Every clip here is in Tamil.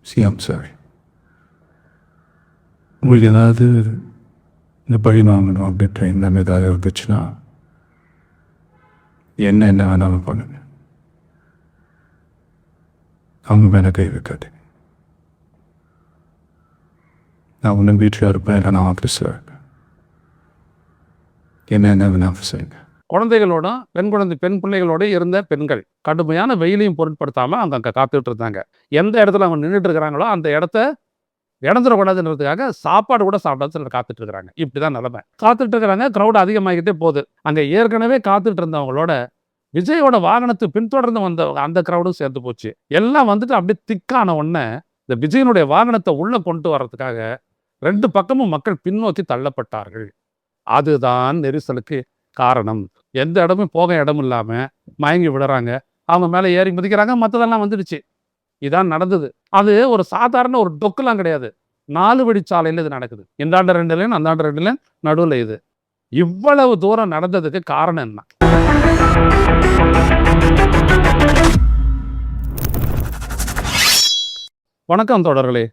சிஎம் சார், உங்களுக்கு ஏதாவது இந்த பழி வாங்கணும் அப்படின்ற எண்ணம் ஏதாவது இருந்துச்சுன்னா என்ன வேணாலும் பண்ணுங்க. அவங்க மேலே கை வைக்காது. நான் ஒன்றும் வீட்டில் இருப்பேன், இல்லை நான் ஆஃபீஸில் இருப்பேன். என்ன வேணாலும் செய்யுங்க. குழந்தைகளோட பெண் பிள்ளைகளோட இருந்த பெண்கள் கடுமையான வெயிலையும் பொருட்படுத்தாமல் அங்கே காத்துட்டு இருந்தாங்க. எந்த இடத்துல அவங்க நின்றுட்டு இருக்கிறாங்களோ அந்த இடத்த இழந்துடக்கூடாதுன்றதுக்காக சாப்பாடு கூட சாப்பிடாத சிலர் காத்துட்டு இருக்கிறாங்க. இப்படிதான் நிலைமை. காத்துட்டு இருக்கிறாங்க. க்ரௌட் அதிகமாகிட்டே போகுது. அங்கே ஏற்கனவே காத்துட்டு இருந்தவங்களோட விஜயோட வாகனத்தை பின்தொடர்ந்து வந்தவங்க அந்த க்ரௌடும் சேர்ந்து போச்சு. எல்லாம் வந்துட்டு அப்படியே திக்கான உடனே இந்த விஜயனுடைய வாகனத்தை உள்ள கொண்டு வர்றதுக்காக 2 பக்கமும் மக்கள் பின்னோக்கி தள்ளப்பட்டார்கள். அதுதான் நெரிசலுக்கு காரணம். எந்த இடமும் போக இடம் இல்லாம மயங்கி விடுறாங்க. அவங்க மேல ஏறி மிதிக்கிறாங்க. மற்றதெல்லாம் வந்துடுச்சு. இதான் நடந்தது. அது ஒரு சாதாரண ஒரு டொக்குலாம் கிடையாது. 4 வழிச்சாலையில் இது நடக்குது. இந்தாண்ட 2 லேன், அந்தாண்ட 2 லேன், நடுவில் இது. இவ்வளவு தூரம் நடந்ததுக்கு காரணம் என்ன? வணக்கம் தோழர்களே.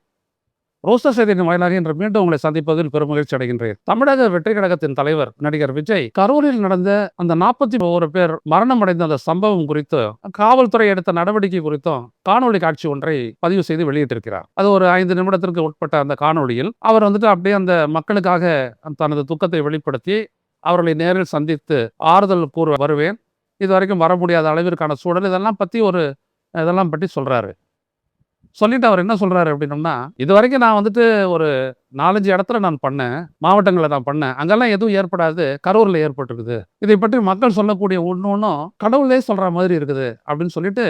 ரோஸ்டர் செய்தியின் வாயிலாக இன்று மீண்டும் உங்களை சந்திப்பதில் பெருமகிழ்ச்சி அடைகின்றேன். தமிழக வெற்றி கழகத்தின் தலைவர் நடிகர் விஜய் கரூரில் நடந்த அந்த 41 பேர் மரணம் அடைந்த அந்த சம்பவம் குறித்து காவல்துறை எடுத்த நடவடிக்கை குறித்தும் காணொலி காட்சி ஒன்றை பதிவு செய்து வெளியிட்டிருக்கிறார். அது ஒரு 5 நிமிடத்திற்கு உட்பட்ட அந்த காணொலியில் அவர் அப்படியே அந்த மக்களுக்காக தனது துக்கத்தை வெளிப்படுத்தி அவர்களை நேரில் சந்தித்து ஆறுதல் கூற வருவேன், இது வரைக்கும் வர முடியாத அளவிற்கான சூழல், இதெல்லாம் பற்றி சொல்றாரு. சொல்லிட்டு அவர் என்ன சொல்றாரு அப்படின்னோம்னா, இது வரைக்கும் நான் ஒரு 4-5 இடத்துல நான் பண்ணேன், மாவட்டங்களில் நான் பண்ணேன், அங்கெல்லாம் எதுவும் ஏற்படாது, கரூரில் ஏற்பட்டிருக்குது. இதை பற்றி மக்கள் சொல்லக்கூடிய ஒன்றும் கடவுளே சொல்ற மாதிரி இருக்குது அப்படின்னு சொல்லிட்டு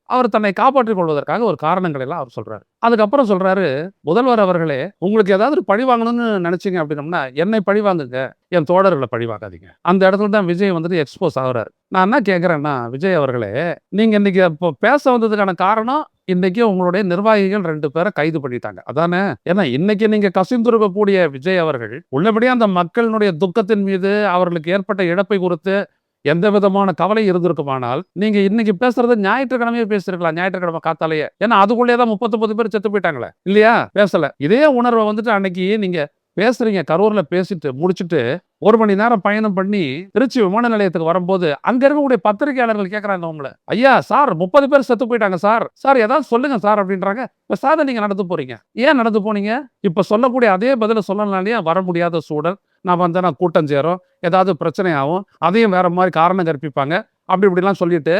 அவர் தன்னை காப்பாற்றிக் கொள்வதற்காக ஒரு காரணங்கள் எல்லாம் அவர் சொல்றாரு. அதுக்கப்புறம் சொல்றாரு, முதல்வர் அவர்களே, உங்களுக்கு ஏதாவது பழி வாங்கணும்னு நினைச்சீங்க அப்படின்னோம்னா என்னை பழி வாங்குங்க, என் தோழர்களை பழி வாங்காதீங்க. அந்த இடத்துல தான் விஜய் எக்ஸ்போஸ் ஆகுறாரு. நான் என்ன கேட்கிறேன்னா, விஜய் அவர்களே, நீங்க இன்னைக்கு இப்போ பேச வந்ததுக்கான காரணம், இன்னைக்கு உங்களுடைய நிர்வாகிகள் 2 பேரை கைது பண்ணிட்டாங்க, அதானே? ஏன்னா இன்னைக்கு நீங்க கசிந்துருக்கக்கூடிய விஜய் அவர்கள் உள்ளபடியே அந்த மக்களினுடைய துக்கத்தின் மீது அவர்களுக்கு ஏற்பட்ட இழப்பை குறித்து எந்த விதமான கவலை இருந்திருக்குமானால் நீங்க இன்னைக்கு பேசுறது ஞாயிற்றுக்கிழமையே பேசிருக்கலாம். ஞாயிற்றுக்கிழமை காத்தாலேயே. ஏன்னா அதுக்குள்ளேதான் 39 பேர் செத்து போயிட்டாங்களே, இல்லையா? பேசல. இதே உணர்வை அன்னைக்கு நீங்க பேசுறீங்க. கரூர்ல பேசிட்டு முடிச்சுட்டு 1 மணி நேரம் பயணம் பண்ணி திருச்சி விமான நிலையத்துக்கு வரும்போது அங்க இருக்கக்கூடிய பத்திரிகையாளர்கள் கேட்கறாங்க உங்களை, ஐயா சார் 30 பேர் செத்து போயிட்டாங்க சார், ஏதாவது சொல்லுங்க சார் அப்படின்றாங்க. இப்ப சார் நீங்க நடந்து போறீங்க, ஏன் நடந்து போனீங்க? இப்ப சொல்லக்கூடிய அதே பதில சொல்லனாலேயே வர முடியாத சூழல். நான் நான் கூட்டம் சேரும், ஏதாவது பிரச்சனை ஆகும், அதையும் வேற மாதிரி காரணம் கற்பிப்பாங்க, இப்படிலாம் சொல்லிட்டு,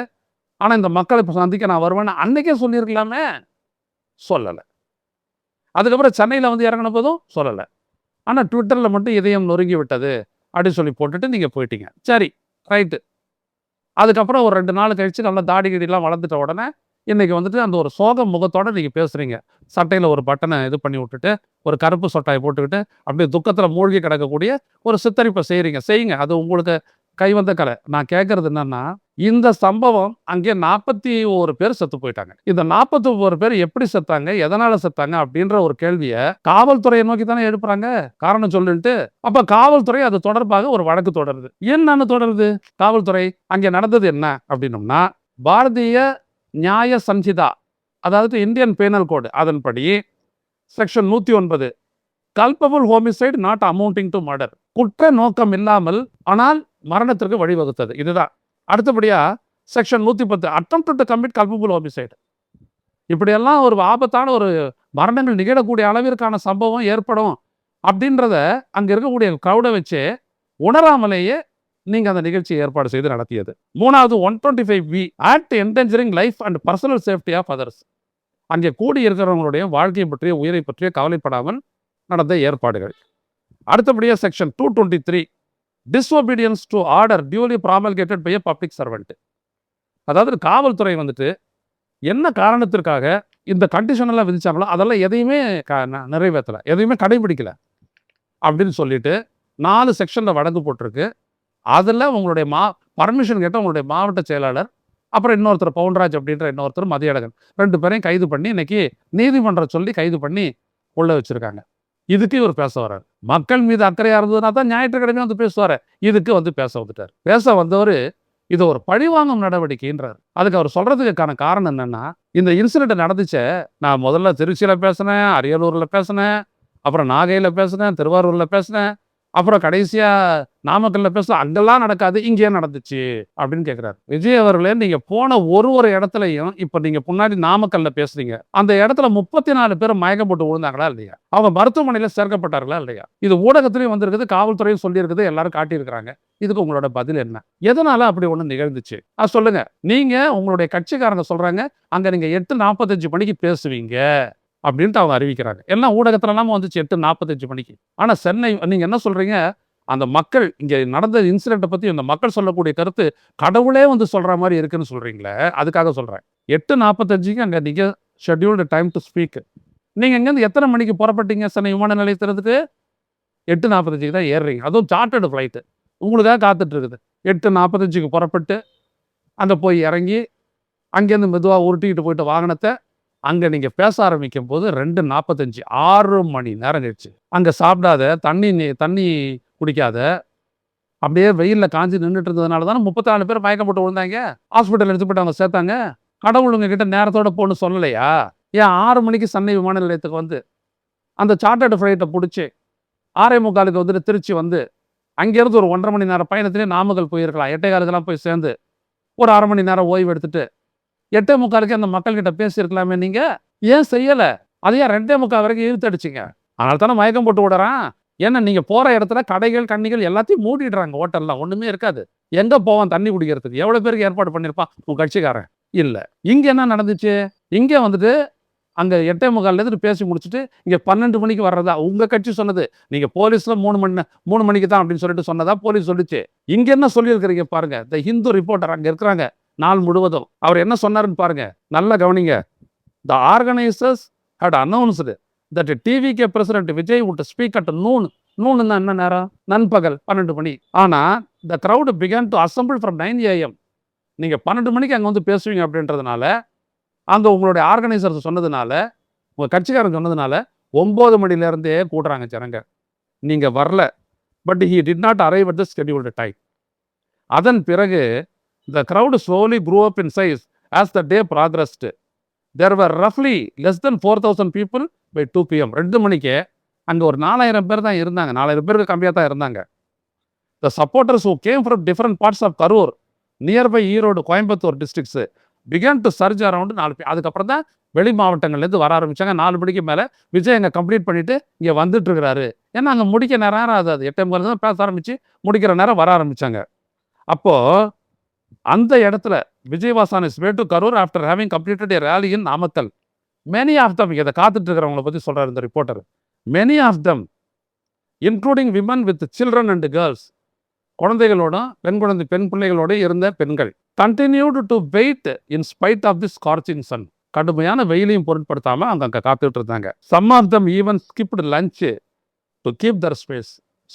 ஆனா இந்த மக்களை சந்திக்க நான் வருவேன்னு அன்னைக்கே சொல்லியிருக்கலாமே, சொல்லலை. அதுக்கப்புறம் சென்னையில இறங்கின போதும் சொல்லலை. ஆனா ட்விட்டர்ல மட்டும் இதயம் நொறுங்கி விட்டது அப்படின்னு சொல்லி போட்டுட்டு நீங்க போயிட்டீங்க. சரி, ரைட்டு. அதுக்கப்புறம் ஒரு 2 நாள் கழிச்சு நல்லா தாடி கடிலாம் வளர்ந்துட்ட உடனே இன்னைக்கு அந்த ஒரு சோக முகத்தோட நீங்க பேசுறீங்க. சட்டையில ஒரு பட்டனை இது பண்ணி விட்டுட்டு, ஒரு கருப்பு சொட்டாயை போட்டுக்கிட்டு அப்படியே துக்கத்துல மூழ்கி கிடக்கக்கூடிய ஒரு சித்தரிப்பை செய்யுங்க. அது உங்களுக்கு கைவந்த கலை. நான் கேட்கறது என்னன்னா, இந்த சம்பவம் அங்கே 41 பேர் செத்து போயிட்டாங்க. இந்த 41 பேர் எப்படி செத்தாங்க, எதனால செத்தாங்க அப்படின்ற ஒரு கேள்வியை காவல்துறையை நோக்கி தானே எழுப்புறாங்க, காரணம் சொல்லிட்டு. அப்ப காவல்துறை அது தொடர்பாக ஒரு வழக்கு தொடருது. என்னன்னு தொடருது காவல்துறை? அங்கே நடந்தது என்ன அப்படின்னோம்னா, பாரதிய நியாய சஞ்சிதா, அதாவது இந்தியன் பேனல் கோடு, அதன்படி section 109 culpable homicide not amounting to murder, குற்ற நோக்கம் இல்லாமல் ஆனால் மரணத்திற்கு வழிவகுத்தது, இதுதான். அடுத்தபடியா section 110 attempt to commit culpable homicide. இப்படியெல்லாம் ஒரு ஆபத்தான ஒரு மரணங்கள் நிகழக்கூடிய அளவிற்கான சம்பவம் ஏற்படும் அப்படின்றத அங்க இருக்கக்கூடிய க்ரௌடை வச்சு உணராமலேயே நீங்க அந்த நிகழ்ச்சியை ஏற்பாடு செய்து நடத்தியது. 3வது 125B act endangering life and personal safety of others. அங்கே கூடி இருக்கிறவங்களுடைய வாழ்க்கையை பற்றிய உயிரை பற்றிய கவலைப்படாமல் நடந்த ஏற்பாடுகள். அடுத்தபடியா section 223 disobedience to order duly promulgated by a public servant. அதாவது காவல்துறை என்ன காரணத்திற்காக இந்த கண்டிஷன் எல்லாம் விதிச்சாங்களோ அதெல்லாம் எதையுமே நிறைவேற்றலை, எதையுமே கடைபிடிக்கல அப்படின்னு சொல்லிட்டு 4 செக்ஷன்ல வழக்கு போட்டிருக்கு. அதில் உங்களுடைய பர்மிஷன் கேட்ட உங்களுடைய மாவட்ட செயலாளர், அப்புறம் இன்னொருத்தர் பவுன்ராஜ் அப்படின்ற இன்னொருத்தர் மதியழகன், 2 பேரையும் கைது பண்ணி இன்னைக்கு நீதிமன்றம் சொல்லி கைது பண்ணி உள்ள வச்சிருக்காங்க. இதுக்கு இவர் பேச வர்றாரு. மக்கள் மீது அக்கறையா இருந்ததுனா தான் ஞாயிற்றுக்கிழமை பேசுவாரு. இதுக்கு பேச வந்துட்டார். பேச வந்தவர் இது ஒரு பழிவாங்கும் நடவடிக்கைன்றார். அதுக்கு அவர் சொல்றதுக்கான காரணம் என்னன்னா, இந்த இன்சிடென்ட் நடந்துச்சே, நான் முதல்ல திருச்சியில பேசினேன், அரியலூர்ல பேசினேன், அப்புறம் நாகையில பேசினேன், திருவாரூர்ல பேசினேன், அப்புறம் கடைசியா நாமக்கல்ல பேசினேன். அங்கெல்லாம் நடக்காது, இங்கே நடந்துச்சு அப்படின்னு கேட்கிறாரு. விஜய் அவர்களே, நீங்க போன ஒரு இடத்துலயும் இப்ப நீங்க முன்னாடி நாமக்கல்ல பேசுறீங்க, அந்த இடத்துல 34 பேர் மயக்கம் போட்டு விழுந்தாங்களா இல்லையா? அவங்க மருத்துவமனையில சேர்க்கப்பட்டார்களா இல்லையா? இது ஊடகத்திலையும் வந்திருக்குது, காவல்துறையும் சொல்லியிருக்குது, எல்லாரும் காட்டியிருக்கிறாங்க. இதுக்கு உங்களோட பதில் என்ன? எதனால அப்படி ஒண்ணு நிகழ்ந்துச்சு? சொல்லுங்க. நீங்க உங்களுடைய கட்சிக்காரங்க சொல்றாங்க, அங்க நீங்க 8:45 மணிக்கு பேசுவீங்க அப்படின்ட்டு அவங்க அறிவிக்கிறாங்க. எல்லாம் ஊடகத்துலலாம் வந்துச்சு 8:45 மணிக்கு. ஆனா சென்னை நீங்க என்ன சொல்றீங்க? அந்த மக்கள் இங்க நடந்த இன்சிடென்ட்ட பத்தி அந்த மக்கள் சொல்லக்கூடிய கருத்து கடவுளே வந்து சொல்ற மாரி இருக்குன்னு சொல்றீங்களே, அதுக்காக சொல்றேன். 8:45க்கு அங்க நீங்க ஷெட்யூல்டு டைம் டு ஸ்பீக். நீங்க இங்கேருந்து எத்தனை மணிக்கு புறப்பட்டீங்க சென்னை விமான நிலையத்திலிருந்து? 8:45க்கு தான் ஏறுறீங்க. அதுவும் சார்ட்டர்டு ஃப்ளைட்டு. உங்களுக்காக காத்துட்டு இருக்குது. 8:45க்கு புறப்பட்டு அங்க போய் இறங்கி, அங்கேருந்து மெதுவா உருட்டிக்கிட்டு போயிட்டு வாகனத்த அங்க நீங்க பேச ஆரம்பிக்கும்போது 2:45 6 மணி நேரம் கழிச்சு. அங்க சாப்பிடாத, தண்ணி குடிக்காத, அப்படியே வெயில்ல காஞ்சு நின்னுட்டு இருந்ததுனால தானே 34 பேர் மயக்கம் போட்டு விழுந்தாங்க. ஹாஸ்பிட்டல் எடுத்து போயிட்டு அவங்க சேர்த்தாங்க. கடவுள் உங்ககிட்ட நேரத்தோட போன்னு சொல்லலையா? ஏன் 6 மணிக்கு சென்னை விமான நிலையத்துக்கு வந்து அந்த சார்ட்டர்டு ஃப்ளைட்டை பிடிச்சி 6:45க்கு வந்துட்டு திருச்சி வந்து அங்கேருந்து ஒரு 1.5 மணி நேரம் பயணத்திலே நாமக்கல் போயிருக்கலாம். 8:15க்கெல்லாம் போய் சேர்ந்து ஒரு 1/2 மணி நேரம் ஓய்வு எடுத்துட்டு 8:45க்கு அந்த மக்கள்கிட்ட பேசியிருக்கலாமே நீங்க? ஏன் செய்யல? அது ஏன் 2:45 வரைக்கும் இழுத்தடிச்சிங்க? அதனால தானே மயக்கம் போட்டு விடுறான். ஏன்னா நீங்க போற இடத்துல கடைகள், கண்ணிகள் எல்லாத்தையும் மூடிடுறாங்க. ஹோட்டல்லாம் ஒண்ணுமே இருக்காது. எங்க போவான் தண்ணி குடிக்கிறதுக்கு? எவ்வளவு பேருக்கு ஏற்பாடு பண்ணியிருப்பான் உன் கட்சிக்காரன்? இல்ல. இங்க என்ன நடந்துச்சு? இங்க வந்துட்டு அங்க 8:45லேருந்து பேசி முடிச்சுட்டு இங்க 12 மணிக்கு வர்றதா உங்க கட்சி சொன்னது. நீங்க போலீஸ்ல 3 மணிக்கு தான் அப்படின்னு சொல்லிட்டு சொன்னதா போலீஸ் சொல்லிச்சு. இங்க என்ன சொல்லியிருக்கிறீங்க பாருங்க. த ஹிந்து ரிப்போர்ட்டர் அங்க இருக்கிறாங்க நாள் முழுவதும். அவர் என்ன சொன்னாருன்னு பாருங்க. நல்லா கவனிங்க. The organizers had announced that TVK President Vijay would speak at noon. நூன்னா என்ன நேரம்? நண்பகல் 12 மணி. ஆனா the crowd began to assemble from 9 AM. நீங்க 12 மணிக்கு அங்க வந்து பேசுவீங்க அப்படின்றதுனால, அங்க உங்களுடைய ஆர்கனைசர்ஸ் சொன்னதுனால, உங்க கட்சிக்காரன் சொன்னதுனால 9 மணில இருந்தே கூடுறாங்க ஜனங்க. நீங்க வரல. But he did not arrive at the scheduled time. அதன் பிறகு the crowd slowly grew up in size as the day progressed. There were roughly less than 4,000 people by 2 PM. 2 மணிக்கு அங்க ஒரு 4,000 பேர் தான் இருந்தாங்க. 4,000 பேருக்கு கம்மியா தான் இருந்தாங்க. The supporters who came from different parts of Karur, nearby Erode, Coimbatore districts began to surge around 4 அதுக்கப்புறம் தான் வெளி மாவட்டங்கள்லேருந்து வர ஆரம்பிச்சாங்க. 4 மணிக்கு மேல விஜய் அங்க கம்ப்ளீட் பண்ணிட்டு இங்க வந்துட்டு இருக்கிறாரு. ஏன்னா அங்க முடிக்க நேரம் ஆகாது. 8:30 தான் பேச ஆரம்பிச்சு முடிக்கிற நேரம் வர ஆரம்பிச்சாங்க. அப்போ அந்த இடத்துல Vijay was on his way to Karur after having completed a rally in Namakkal. Many of them இதை காத்துட்டு இருக்கிறவங்களை பத்தி சொல்றாரு இந்த reporter. Many of them including women with children and girls, குழந்தைகளோட பெண் பிள்ளைகளோட இருந்த பெண்கள் continued to wait in spite of the scorching sun. கடுமையான வெயிலையும் பொருட்படுத்தாம அங்க காத்துட்டு இருந்தாங்க. Some of them even skipped lunch to keep their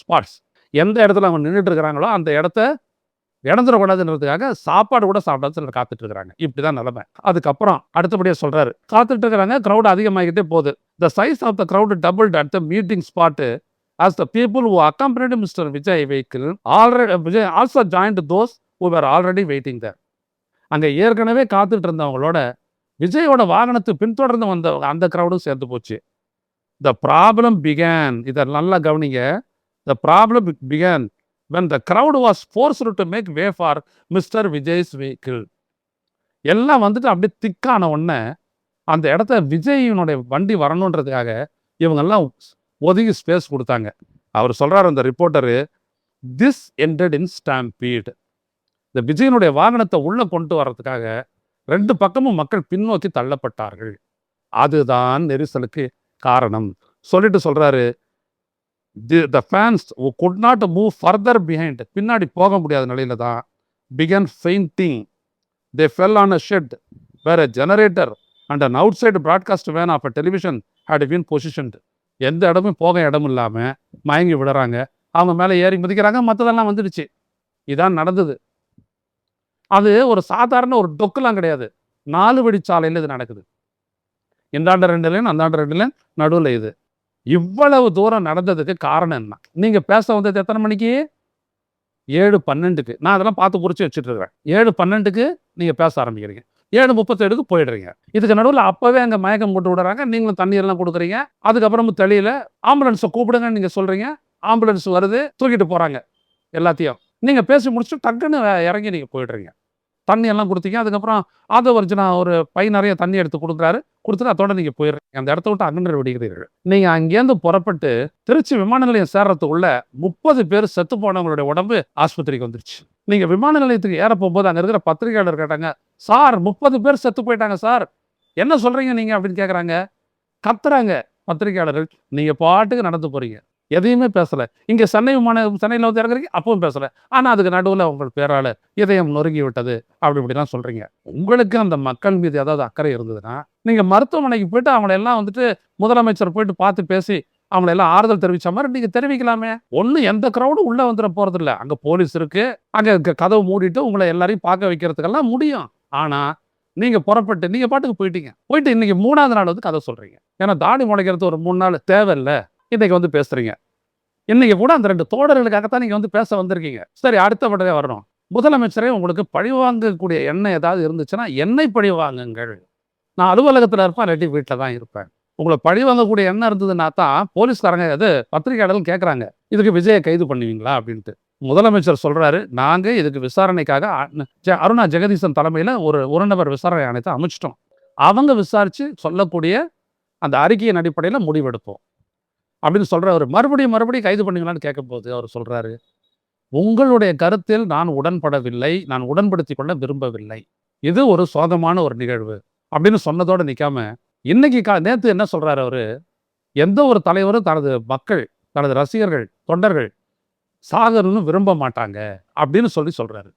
spots. எந்த இடத்துல அவங்க நின்றுட்டு இருக்கிறாங்களோ அந்த இடத்த இழந்துடக்கூடாதுன்றதுக்காக சாப்பாடு கூட சாப்பிடாத சிலர் காத்துட்டு இருக்கிறாங்க. இப்படிதான் நிலைமை. அதுக்கப்புறம் அடுத்தபடியாக சொல்றாரு, காத்துட்டு இருக்கிறாங்க, கிரௌட் அதிகமாகிட்டே போகுது. The size of the crowd doubled at the meeting spot as the people who accompanied Mr. Vijay vehicle also joined those who were already waiting there. அங்க ஏற்கனவே காத்துட்டு இருந்தவங்களோட விஜயோட வாகனத்தை பின்தொடர்ந்து வந்த அந்த கிரௌடும் சேர்ந்து போச்சு. த ப்ராப்ளம் பிகான், இதை நல்லா கவனிங்க. The problem began when the crowd was forced to make way for Mr. Vijay's vehicle. எல்லாம் வந்துட்டு அப்படியே திக்கான உடனே அந்த இடத்த விஜயினுடைய வண்டி வரணுன்றதுக்காக இவங்கெல்லாம் ஒதுங்கி ஸ்பேஸ் கொடுத்தாங்க. அவர் சொல்றாரு அந்த reporter, this ended in stampede. இந்த விஜயனுடைய வாகனத்தை உள்ள கொண்டு வர்றதுக்காக 2 பக்கமும் மக்கள் பின்னோக்கி தள்ளப்பட்டார்கள். அதுதான் நெரிசலுக்கு காரணம் சொல்லிட்டு சொல்றாரு. The fans who could not move further behind, பின்னாடி போக முடியாத நிலையில தான் began fainting. They fell on a shed where a generator and an outside broadcast van of a television had been positioned. எந்த இடமும் போக இடம் இல்லாம மயங்கி விடுறாங்க. அவங்க மேல ஏறி மிதிக்கிறாங்க. மற்றதெல்லாம் வந்துடுச்சு. இதான் நடந்தது. அது ஒரு சாதாரண ஒரு டொக்குலாம் கிடையாது. 4 வழிச்சாலையில் இது நடக்குது. இந்தாண்ட 2 லைன், அந்தாண்ட 2 லைன், நடுவில் இது. இவ்வளவு தூரம் நடந்ததுக்கு காரணம் என்ன? நீங்க பேச வந்தது எத்தனை மணிக்கு? 7:12க்கு. நான் அதெல்லாம் பார்த்து குறிச்சு வச்சுட்டு இருக்கிறேன். 7:12க்கு நீங்க பேச ஆரம்பிக்கிறீங்க. 7:37க்கு போயிடுறீங்க. இதுக்கு நடுவுல அப்பவே அங்க மயக்கம் போட்டு விடுறாங்க. நீங்களும் தண்ணீர்லாம் குடுக்குறீங்க. அதுக்கப்புறமும் தெளியல. ஆம்புலன்ஸ கூப்பிடுங்கன்னு நீங்க சொல்றீங்க. ஆம்புலன்ஸ் வருது. தூக்கிட்டு போறாங்க எல்லாத்தையும். நீங்க பேசி முடிச்சுட்டு டக்குன்னு இறங்கி நீங்க போயிடுறீங்க. தண்ணி எல்லாம் குடுத்தீங்க. அதுக்கப்புறம் ஆதவர்ஜுனா ஒரு பை நெறைய தண்ணி எடுத்து குடுக்குறாரு. குடுத்துட்டு அதோட நீங்க போயிடுறீங்க. அந்த இடத்த விட்டு அகன்று விடுகிறீர்கள். நீங்க அங்கேருந்து புறப்பட்டு திருச்சி விமான நிலையம் சேர்றதுக்குள்ள 30 பேர் செத்து போனவங்களுடைய உடம்பு ஆஸ்பத்திரிக்கு வந்துருச்சு. நீங்க விமான நிலையத்துக்கு ஏற போகும்போது அங்க இருக்கிற பத்திரிகையாளர் கேட்டாங்க, "சார் 30 பேர் செத்து போயிட்டாங்க சார். என்ன சொல்றீங்க நீங்க?" அப்படின்னு கேட்குறாங்க. கத்துறாங்க பத்திரிகையாளர்கள். நீங்க பாட்டுக்கு நடந்து போறீங்க. எதையுமே பேசல. இங்க சென்னையில வந்து இறங்குறீங்க, அப்பவும் பேசல. ஆனா அதுக்கு நடுவுல உங்கள் பேரால இதயம் நொறுங்கி விட்டது. அப்படி இப்படிலாம் சொல்றீங்க. உங்களுக்கு அந்த மக்கள் மீது ஏதாவது அக்கறை இருந்ததுன்னா, நீங்க மருத்துவமனைக்கு போயிட்டு அவங்கள எல்லாம் வந்துட்டு முதலமைச்சர் போயிட்டு பார்த்து பேசி, அவங்கள எல்லாம் ஆறுதல் தெரிவிச்ச மாரி நீங்க தெரிவிக்கலாமே. ஒண்ணும் எந்த கிரவுடும் உள்ள வந்துற போறதில்ல. அங்க போலீஸ் இருக்கு. அங்க கதவு மூடிட்டு உங்கள எல்லாரையும் பார்க்க வைக்கிறதுக்கெல்லாம் முடியும். ஆனா, நீங்க புறப்பட்டு நீங்க பாட்டுக்கு போயிட்டீங்க. போயிட்டு இன்னைக்கு 3வது நாள் வந்து கதை சொல்றீங்க. ஏன்னா தாடி முளைக்கிறது ஒரு 3 நாள் தேவையில்ல. இன்னைக்கு வந்து பேசுறீங்க. இன்னைக்கு கூட அந்த 2 தோழர்களுக்காகத்தான் நீங்க வந்து பேச வந்திருக்கீங்க. சரி அடுத்தபடியா வரணும். முதலமைச்சரே உங்களுக்கு பழிவாங்கக்கூடிய எண்ணம் ஏதாவது இருந்துச்சுன்னா, என்னை பழிவாங்குங்கள். நான் அலுவலகத்துல இருப்பேன், இல்லாட்டி வீட்ல தான் இருப்பேன். உங்கள பழிவாங்கக்கூடிய எண்ணம் இருந்ததுன்னா தான் போலீஸ்காரங்க பத்திரிகையாளர்கள் கேட்கறாங்க. இதுக்கு விஜய கைது பண்ணுவீங்களா? அப்படின்ட்டு. முதலமைச்சர் சொல்றாரு, நாங்க இதுக்கு விசாரணைக்காக அருணா ஜெகதீசன் தலைமையில ஒரு நபர் விசாரணை ஆணையத்தை அமைச்சிட்டோம். அவங்க விசாரிச்சு சொல்லக்கூடிய அந்த அறிக்கையின் அடிப்படையில முடிவெடுப்போம். அப்படின்னு சொல்றாரு. மறுபடியும் கைது பண்ணீங்களான்னு கேட்கும்போது அவர் சொல்றாரு, உங்களுடைய கருத்தில் நான் உடன்படவில்லை. நான் உடன்படுத்திக் கொள்ள விரும்பவில்லை. இது ஒரு சோகமான ஒரு நிகழ்வு. அப்படின்னு சொன்னதோட நிக்காம, இன்னைக்கு நேத்து என்ன சொல்றாரு அவரு, எந்த ஒரு தலைவரும் தனது மக்கள், தனது ரசிகர்கள், தொண்டர்கள் சாகணும்னு விரும்ப மாட்டாங்க. அப்படின்னு சொல்றாரு.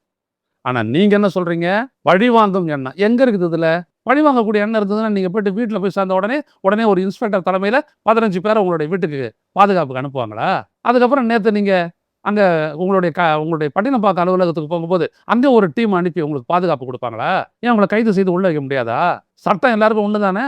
ஆனா நீங்க என்ன சொல்றீங்க? பழிவாங்கும் எண்ணம். எங்க இருக்குது இதுல? பழிவாங்கக்கூடிய எண்ணம் இருந்ததுன்னா, நீங்க போயிட்டு வீட்ல போய் சேர்ந்த உடனே ஒரு இன்ஸ்பெக்டர் தலைமையில 15 பேர உங்களுடைய வீட்டுக்கு பாதுகாப்புக்கு அனுப்புவாங்களா? அதுக்கப்புறம் நேத்து நீங்க அங்க உங்களுடைய பட்டினப்பாக்கம் அலுவலகத்துக்கு போகும்போது, அங்க ஒரு டீம் அனுப்பி உங்களுக்கு பாதுகாப்பு குடுப்பாங்களா? ஏன் உங்கள கைது செய்து உள்ள வைக்க முடியாதா? சட்டம் எல்லாருக்கும் ஒண்ணு தானே?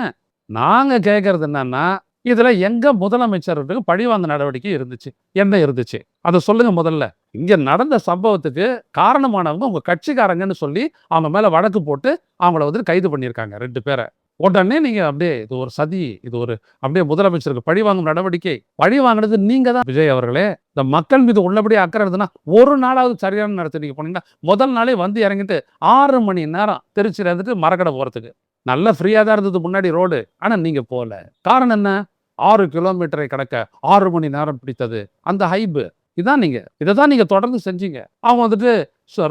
நாங்க கேட்கறது என்னன்னா, இதுல எங்க முதலமைச்சருக்கு பழிவாங்க நடவடிக்கை இருந்துச்சு? என்ன இருந்துச்சு? அத சொல்லுங்க முதல்ல. இங்க நடந்த சம்பவத்துக்கு காரணமானவங்க உங்க கட்சிக்காரங்கன்னு சொல்லி, அவங்க மேல வழக்கு போட்டு, அவங்கள வந்து கைது பண்ணியிருக்காங்க 2 பேர. உடனே நீங்க அப்படியே இது ஒரு சதி, இது ஒரு அப்படியே முதலமைச்சருக்கு பழிவாங்கும் நடவடிக்கை. பழி வாங்குனது நீங்க தான் விஜய் அவர்களே. இந்த மக்கள் மீது உள்ளபடியே அக்கறை இருந்ததுன்னா, ஒரு நாளாவது சரியான நேரத்துல நீங்க போனீங்கன்னா, முதல் நாளே வந்து இறங்கிட்டு 6 மணி நேரம் திருச்சியில இருந்துட்டு மரக்கடை போறதுக்கு. நல்லா ஃப்ரீயா தான் இருந்தது முன்னாடி ரோடு. ஆனா நீங்க போல. காரணம் என்ன? 6 கிலோமீட்டரை கடக்க 6 மணி நேரம் பிடித்தது. அந்த ஹைப். இத தான் நீங்க தொடர்ந்து செஞ்சீங்க. அவங்க வந்துட்டு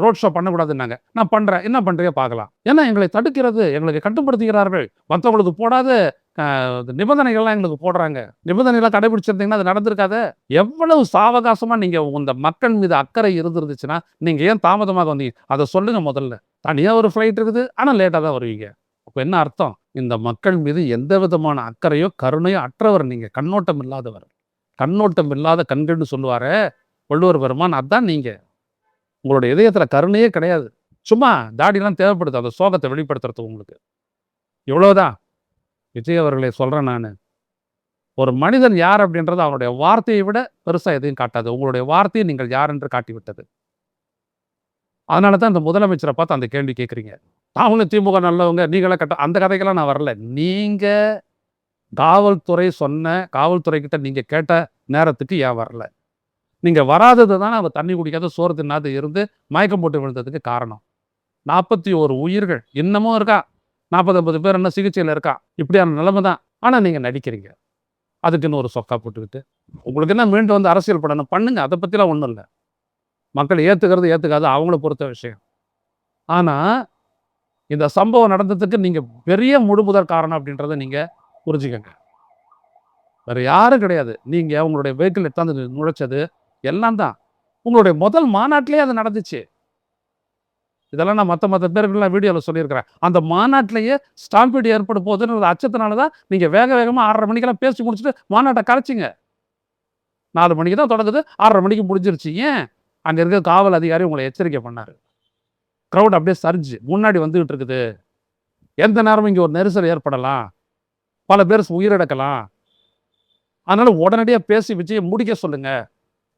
ரோட் ஷோ பண்ணக்கூடாதுன்னாங்க. நான் பண்றேன். என்ன பண்றீங்க பார்க்கலாம். ஏன்னா எங்களை தடுக்கிறது, எங்களுக்கு கட்டுப்படுத்துகிறார்கள். மத்தவங்களுக்கு போடாத நிபந்தனைகள்லாம் எங்களுக்கு போடுறாங்க. நிபந்தனைகள்லாம் கடைபிடிச்சிருந்தீங்கன்னா அது நடந்திருக்காதே. எவ்வளவு சாவகாசமா நீங்க இந்த மக்கள் மீது அக்கறை இருந்துச்சுன்னா, நீங்க ஏன் தாமதமாக வந்தீங்க? அத சொல்லுங்க முதல்ல. தனியா ஒரு ஃப்ளைட் இருக்குது. ஆனா லேட்டா தான் வருவீங்க. அப்ப என்ன அர்த்தம்? இந்த மக்கள் மீது எந்த விதமான அக்கறையோ, கருணையோ அற்றவர் நீங்க. கண்ணோட்டம் இல்லாதவர். கண்ணோட்டம் இல்லாத கண்கள்னு சொல்லுவாரே வள்ளுவர் பெருமான், அதான் நீங்க. உங்களுடைய இதயத்துல கருணையே கிடையாது. சும்மா தாடிலாம் தேவைப்படுது அந்த சோகத்தை வெளிப்படுத்துறதுக்கு உங்களுக்கு. இவ்வளவுதான். விஜய் அவர்களே சொல்றேன் நானு. ஒரு மனிதன் யார் அப்படின்றது அவனுடைய வார்த்தையை விட பெருசா எதையும் காட்டாது. உங்களுடைய வார்த்தையை நீங்கள் யார் என்று காட்டிவிட்டது. அதனால தான் இந்த முதலமைச்சரை பார்த்து அந்த கேள்வி கேட்குறீங்க. அவங்களும் திமுக நல்லவங்க, நீங்களாம் அந்த கதைக்கெல்லாம் நான் வரல. நீங்க காவல்துறை கிட்ட நீங்க கேட்ட நேரத்துக்கு ஏன் வரல? நீங்க வராதது தானே அவ தண்ணி குடிக்காத, சோறு தின்னாத இருந்து மயக்கம் போட்டு விழுந்ததுக்கு காரணம். 41 உயிர்கள் இன்னமும் இருக்கா. 40, 50 பேர் என்ன சிகிச்சையில இருக்கா. இப்படியான நிலைமை தான். ஆனா நீங்க நடிக்கிறீங்க. அதுக்குன்னு ஒரு சொக்கா போட்டுக்கிட்டு. உங்களுக்கு என்ன மீண்டும் வந்து அரசியல் பண்ணணும், பண்ணுங்க. அதை பத்திலாம் ஒண்ணும் இல்ல. மக்கள் ஏத்துக்காது அவங்கள பொறுத்த விஷயம். ஆனா இந்த சம்பவம் நடந்ததுக்கு நீங்க பெரிய முழுமுதற் காரணம் அப்படின்றத நீங்க புரிஞ்சுக்கங்க. வேற யாரும் கிடையாது. நீங்க உங்களுடைய வெஹிக்கிள் எடுத்தாந்து நுழைச்சது எல்லாம் தான். உங்களுடைய முதல் மாநாட்டிலேயே அது நடந்துச்சு. இதெல்லாம் நான் மத்த பேருக்குலாம் வீடியோல சொல்லியிருக்கிறேன். அந்த மாநாட்டிலேயே ஸ்டாம்பீடு ஏற்பட போகுதுன்ற அச்சத்தினால தான் நீங்க வேகமா 6:30 மணிக்கெல்லாம் பேசி முடிச்சுட்டு மாநாட்டை கலைச்சிங்க. 4 மணிக்கு தான் தொடங்குது. 6:30 மணிக்கு முடிஞ்சிருச்சு. ஏன்? அங்க இருக்க காவல் அதிகாரி உங்களை எச்சரிக்கை பண்ணாரு. கிரவுட் அப்படியே சரிஞ்சு முன்னாடி வந்துகிட்டு இருக்குது. எந்த நேரமும் இங்க ஒரு நெரிசல் ஏற்படலாம். பல பேர் உயிரிழக்கலாம். அதனால உடனடியா பேசி விஜயை முடிக்க சொல்லுங்க.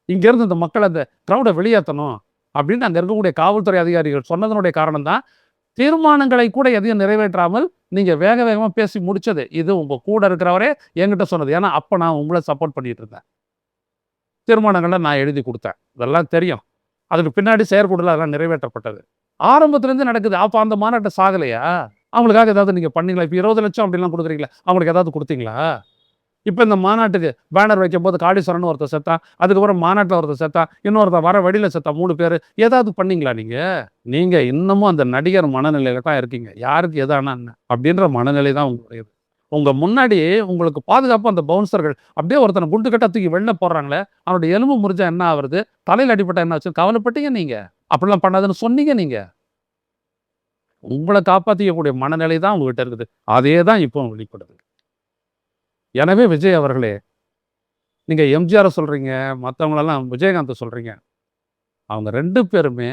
இங்க இருந்து இந்த மக்கள் அந்த கிரௌடை வெளியேற்றணும் அப்படின்னு அங்க இருக்கக்கூடிய காவல்துறை அதிகாரிகள் சொன்னதனுடைய காரணம் தான் தீர்மானங்களை கூட எதையும் நிறைவேற்றாமல் நீங்க வேக வேகமா பேசி முடிச்சது. இது உங்க கூட இருக்கிறவரே என்கிட்ட சொன்னது. ஏன்னா அப்ப நான் உங்களை சப்போர்ட் பண்ணிட்டு இருந்தேன். தீர்மானங்களை நான் எழுதி கொடுத்தேன். இதெல்லாம் தெரியும். அதுக்கு பின்னாடி செயற்குழுல அதெல்லாம் நிறைவேற்றப்பட்டது. ஆரம்பத்துல இருந்து நடக்குது. அப்ப அந்த மாநாட்டை சாகலையா? அவங்களுக்காக ஏதாவது நீங்க பண்ணீங்களா? இப்ப 20 லட்சம் அப்படிலாம் கொடுக்குறீங்களா? அவங்களுக்கு ஏதாவது கொடுத்தீங்களா? இப்ப இந்த மாநாட்டுக்கு பேனர் வைக்கும் போது காளீஸ்வரன் ஒருத்தர் செத்தான், அதுக்கப்புறம் மாநாட்டில் ஒருத்தர் செத்தான், இன்னொருத்தர் வர வழியில செத்தான், 3 பேர். ஏதாவது பண்ணீங்களா நீங்க? நீங்க இன்னமும் அந்த நடிகர் மனநிலையில தான் இருக்கீங்க. யாருக்கு எதானா என்ன அப்படின்ற மனநிலை தான் உங்களுடையது. உங்க முன்னாடி உங்களுக்கு பாதுகாப்பு அந்த பவுன்சர்கள் அப்படியே ஒருத்தனை குண்டு கட்டா தூக்கி வெளில போடுறாங்களே, அவனுடைய எலும்பு முறிஞ்சா என்ன ஆகுறது, தலையில் அடிப்பட்டா என்ன ஆச்சு, கவலைப்பட்டீங்க நீங்க. அப்படிலாம் பண்ணாதுன்னு சொன்னீங்க நீங்க. உங்களை காப்பாற்றிக்கக்கூடிய மனநிலை தான் உங்ககிட்ட இருக்குது. அதே தான் இப்போ வெளிப்படுது. எனவே விஜய் அவர்களே, நீங்க எம்ஜிஆரை சொல்றீங்க, மற்றவங்களெல்லாம் விஜயகாந்த் சொல்றீங்க. அவங்க 2 பேருமே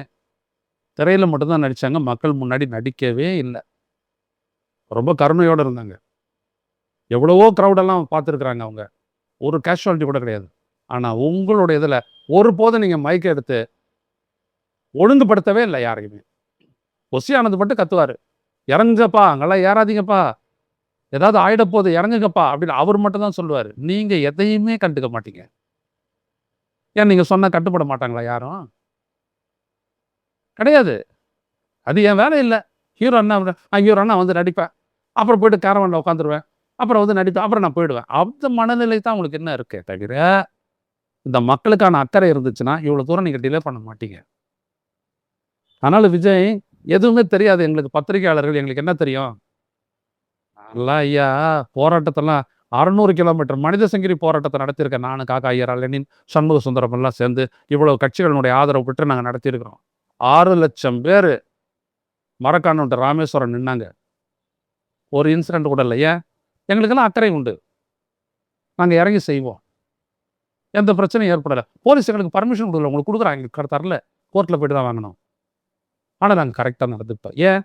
திரையில மட்டும்தான் நடிச்சாங்க. மக்கள் முன்னாடி நடிக்கவே இல்லை. ரொம்ப கருணையோடு இருந்தாங்க. எவ்வளவோ க்ரௌடெல்லாம் பார்த்துருக்குறாங்க அவங்க. ஒரு கேஷுவாலிட்டி கூட கிடையாது. ஆனால் உங்களுடைய இதில் ஒருபோதும் நீங்கள் மைக் எடுத்து ஒழுங்குபடுத்தவே இல்லை யாரையுமே. ஒசியானது மட்டும் கத்துவார், இறங்குங்கப்பா, அங்கெல்லாம் ஏறாதீங்கப்பா, ஏதாவது ஆயிட போது இறங்குங்கப்பா அப்படின்னு அவர் மட்டும் தான் சொல்லுவார். நீங்கள் எதையுமே கண்டுக்க மாட்டீங்க. ஏன் நீங்கள் சொன்னால் கட்டுப்பட மாட்டாங்களா யாரும்? கிடையாது. அது என் வேலை இல்லை. ஹீரோ அண்ணா வந்து நடிப்பேன், அப்புறம் போயிட்டு கேரவனில் உட்காந்துருவேன், அப்புறம் வந்து நடிப்பேன், அப்புறம் நான் போயிடுவேன். அந்த மனநிலை தான் உங்களுக்கு என்ன இருக்கு தவிர, இந்த மக்களுக்கான அக்கறை இருந்துச்சுன்னா இவ்வளோ தூரம் நீங்கள் டிலே பண்ண மாட்டீங்க. அதனால விஜய், எதுவுமே தெரியாது எங்களுக்கு பத்திரிகையாளர்கள், எங்களுக்கு என்ன தெரியும்? நல்லா ஐயா போராட்டத்தெல்லாம் 600 கிலோமீட்டர் மனித சங்கிலி போராட்டத்தை நடத்தியிருக்கேன். நானும் காக்கா ஐயரா, லெனின், சண்முக சுந்தரம் எல்லாம் சேர்ந்து இவ்வளவு கட்சிகளினுடைய ஆதரவு பெற்று நாங்கள் நடத்தியிருக்கிறோம். 6 லட்சம் பேர் மரக்காணம் ராமேஸ்வரம் நின்னாங்க. ஒரு இன்சிடென்ட் கூட இல்லை. ஏன்? எங்களுக்கெல்லாம் அக்கறை உண்டு. நாங்கள் இறங்கி செய்வோம். எந்த பிரச்சனையும் ஏற்படலை. போலீஸ் எங்களுக்கு பர்மிஷன் கொடுக்கல. உங்களுக்கு கொடுக்குறாங்க, எங்களுக்கு தரல. கோர்ட்டில் போய்ட்டு தான் வாங்கணும். ஆனால் நாங்கள் கரெக்டாக நடந்துப்போம். ஏன்?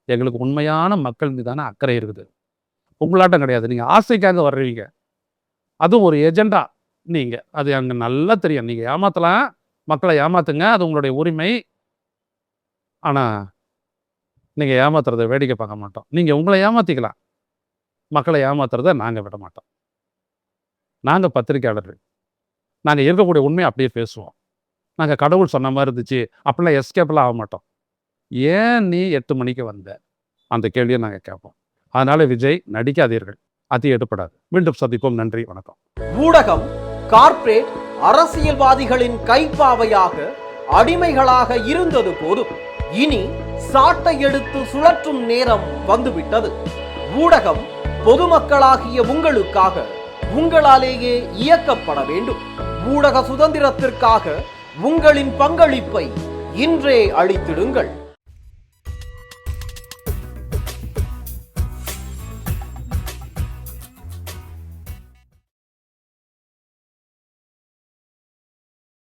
எங்களுக்கு உண்மையான மக்கள் மீதான அக்கறை இருக்குது. உங்களாட்டம் கிடையாது. நீங்கள் ஆசைக்காக வர்றீங்க. அதுவும் ஒரு எஜெண்டா. நீங்கள் அது அங்கே நல்லா தெரியும். நீங்கள் ஏமாற்றலாம், மக்களை ஏமாத்துங்க, அது உங்களுடைய உரிமை. ஆனால் நீங்கள் ஏமாத்துறதை வேடிக்கை பார்க்க மாட்டோம். நீங்கள் உங்களை ஏமாற்றிக்கலாம், மக்களை ஏமாத்துறதை நாங்கள் விட மாட்டோம். நாங்கள் பத்திரிகையாளர்கள். நாங்கள் இருக்கக்கூடிய உண்மையை அப்படியே பேசுவோம். நாங்கள் கடவுள் சொன்ன மாதிரி இருந்துச்சு அப்படிலாம் எஸ்கேப்லாம் ஆக மாட்டோம். ஏன் நீ 8 மணிக்கு வந்த? அந்த கேள்வியை நாங்கள் கேட்போம். அதனால விஜய், நடிக்காதீர்கள், அது எடுப்படாது. மீண்டும் சந்திப்போம். நன்றி, வணக்கம். ஊடகம் கார்ப்பரேட் அரசியல்வாதிகளின் கைப்பாவையாக அடிமைகளாக இருந்தது போதும். இனி சாட்டை எடுத்து சுழற்றும் நேரம் வந்துவிட்டது. ஊடகம் பொதுமக்களாகிய உங்களுக்காக, உங்களாலேயே இயக்கப்பட வேண்டும். ஊடக சுதந்திரத்திற்காக உங்களின் பங்களிப்பை இன்றே அளித்திடுங்கள்.